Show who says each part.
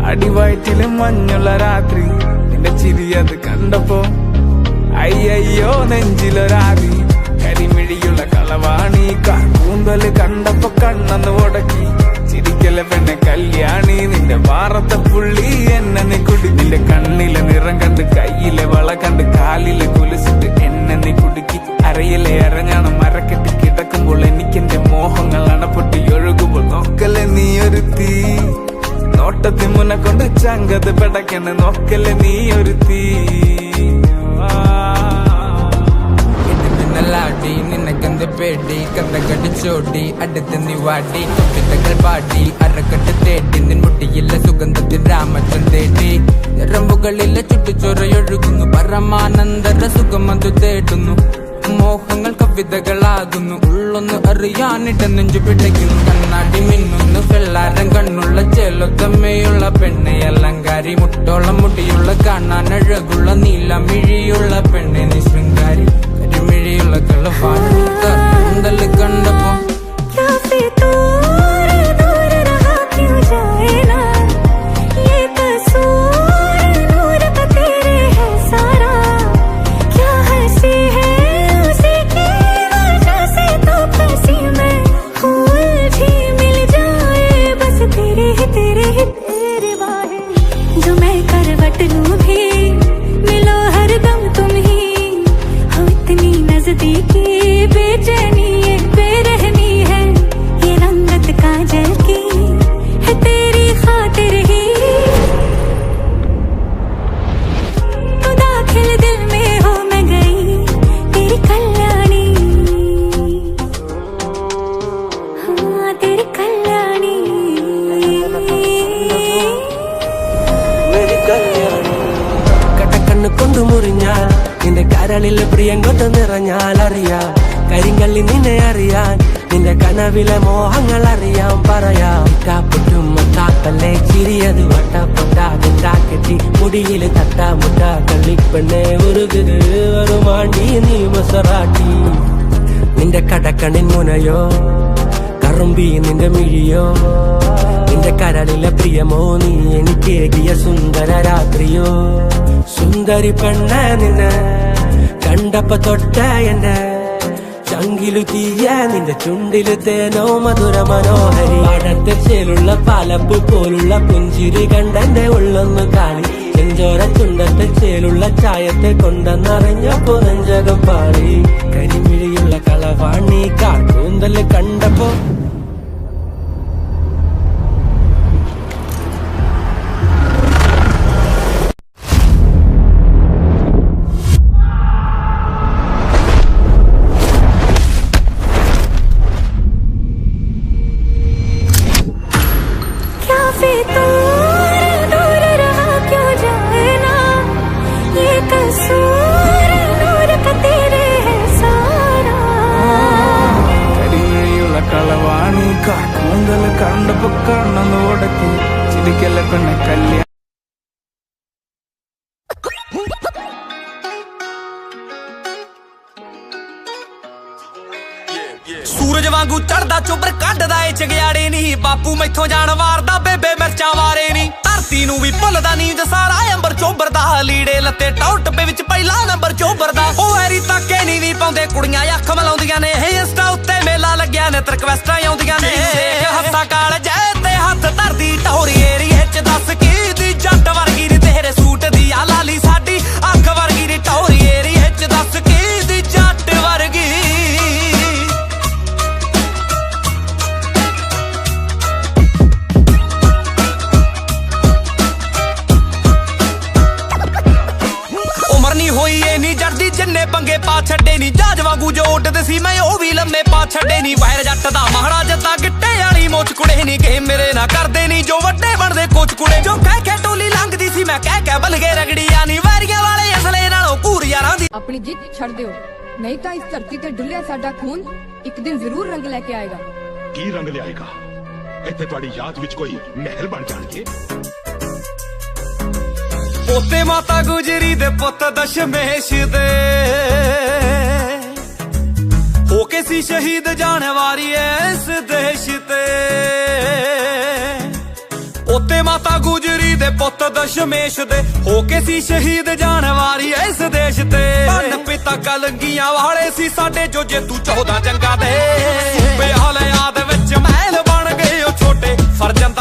Speaker 1: അടിവയറ്റിലും മഞ്ഞുള്ള രാത്രി നിന്റെ ചിരി അത് കണ്ടപ്പോ അയ്യോ നെഞ്ചിലൊരാതി കരിമിഴിയുള്ള കളവാണി കൂന്തല് കണ്ടപ്പോ കണ്ണന്ന് ഉടക്കി ചിരിക്കല പെണ്ണെ കല്യാണി നിന്റെ വാറത്തെ പുള്ളി എന്നെ നീ കുടി നിന്റെ കണ്ണിലെ നിറം കണ്ട് കയ്യിലെ വള കണ്ട് കാലിലെ കുലിച്ചിട്ട് എന്നെ നീ കുടുക്കി അരയിലെ അരഞ്ഞാണ് മരക്കെട്ടി കിടക്കുമ്പോൾ എനിക്കെന്റെ മോഹങ്ങൾ അണപ്പൊട്ടി ഒഴുകുമ്പോൾ നോക്കല്ലേ നീ ഒരു തീ നോട്ടത്തി മുന്നെ കൊണ്ട് ചങ്കത് പെടക്കണ് നോക്കല്ലേ നീ ഒരു തീ
Speaker 2: ലാടി നിനക്കെന്ത് പേടി കഥകടിച്ചോടി അടുത്ത് നീ വാടി കവിതകൾ പാടി അരക്കെട്ട് തേടി നിൻ മുട്ടിയിലെ സുഗന്ധത്തിൽ രാമച്ചൻ തേടി ഞരമ്പുകളിലെ ചുട്ടുചൊറയൊഴുകുന്നു പരമാനന്ദര സുഖമതു തേടുന്നു മോഹങ്ങൾ കവിതകളാകുന്നു ഉള്ളൊന്ന് അറിയാനിട നെഞ്ചു പിടയ്ക്കുന്നു കണ്ണാടി മിന്നുന്നു വെള്ളാരം കണ്ണുള്ള ചേലൊത്തമ്മയുള്ള പെണ്ണെ അലങ്കാരി മുട്ടോളം മുടിയുള്ള കാണാനഴകുള്ള നീലമിഴിയുള്ള പെണ്ണെ നീ ശൃംഗാരി കരിമിഴിയുള്ള കളവാണ് കണ്ടല് കണ്ടപ്പോ
Speaker 3: കൊണ്ടുമുറിഞ്ഞാൽ നിന്റെ കരളിലെ പ്രിയം കൊണ്ട് നിറഞ്ഞാൽ അറിയാം കരിങ്കള്ളി നിന്നെ അറിയാൻ നിന്റെ കനവിലെ മോഹങ്ങൾ അറിയാം പറയാം താപ്പല്ലേ ചിരിയത് വട്ടപ്പൊട്ടാകെട്ടി മുടിയില് തട്ടാമുട്ട കള്ളിപ്പെണ്ണെ ഉരുകുത് വരുമാണ്ടി നീ മസറാട്ടി നിന്റെ കടക്കണിൻ മുനയോ കറുമ്പി നിന്റെ മിഴിയോ നിന്റെ കരളിലെ പ്രിയമോ നീ എനിക്കേകിയ സുന്ദര രാത്രിയോ സുന്ദരി പെണ്ണ നിന്നെ കണ്ടപ്പോ തൊട്ട എന്റെ ചങ്കിലു തീയ നിന്റെ ചുണ്ടില് തേനോ മധുര മനോഹരി പാടത്തെ ചേലുള്ള പാലപ്പ് പോലുള്ള പുഞ്ചിരി കണ്ടെന്റെ ഉള്ളൊന്നു കാണി ചെഞ്ചോര ചുണ്ടത്തെ ചേലുള്ള ചായത്തെ കൊണ്ടെന്നറിഞ്ഞപ്പോ നെഞ്ചകം പാടി കരിമിഴിയുള്ള കളവാണി കാർക്കൂന്തല് കണ്ടപ്പോ
Speaker 1: കൂന്തല് കണ്ടപ്പോ കണ്ണൊന്ന് ഉടക്കി ചിരിക്കല്ല പെണ്ണെ കല്യാണം
Speaker 4: सूरज वांगू चढ़दा चुबर कढ़दा ए जगयाड़े नी बापू मैथों जान वारदा बेबे मिर्चा वारे नी धरती नू भी भुलदा नींद सारा अंबर चोबरदा लीड़े लत्ते टौट पे विच पहला नंबर चोबरदा ओ हैरी ताके नी भी पाउंदे कुड़ियां अख मलाउंदियां ने इंस्टा उत्ते मेला लग्या ने रिक्वेस्टां आउंदियां ने हत्था काल जै ते हत्थ धरदी टौरी एरिए च दस की दी जट वर्गी नी तेरे सूट दी आ लाली साडी अख वर्गी नी टौरी एरिए च दस की दी जट वर्गी होई ए नी जड़दी जिन्ने पंगे पा छड्डे नी जहाज वांगू जो उड्डदे सी मैं ओ भी लम्मे पा छड्डे नी वायर जट दा महाड़ा जद्दा गिट्टे वाली मोच कुड़े नी गेम मेरे ना करदे नी जो वड्डे बनदे कोच कुड़े जो कह के टोली लंघदी सी मैं कह बलगे रगड़ी आनी वारियां वाले असले नालों कूर यारां दी
Speaker 5: अपनी जिद छड़ दिओ नहीं तां इस धरती ते डुल्लिया साडा खून एक दिन जरूर रंग लेके आएगा
Speaker 6: की रंग ले आएगा इत्थे तुहाडी याद विच कोई महल बन जाणगे
Speaker 4: पोते माता गुजरी दे पुत दशमेश दे होके सी शहीद जाने वारी इस देश ते ਪੋਤੇ ਮਾਤਾ ਗੁਜਰੀ ਦੇ ਪੁੱਤ ਦਸ਼ਮੇਸ਼ ਦੇ ਹੋ ਕੇ ਸੀ ਸ਼ਹੀਦ ਜਾਣ ਵਾਰੀ ਇਸ ਦੇਸ਼ ਤੇ ਧੰਨ ਪਿਤਾ ਕਲਗੀਆਂ ਵਾਲੇ ਸੀ ਸਾਡੇ ਜੋ ਜੇਤੂ 14 ਜੰਗਾਂ ਦੇ ਸੂਬੇ ਹਾਲਿਆਂ ਦੇ ਵਿੱਚ ਮਹਿਲ ਬਣ ਗਏ ਉਹ ਛੋਟੇ ਫਰਜ਼ੰਦ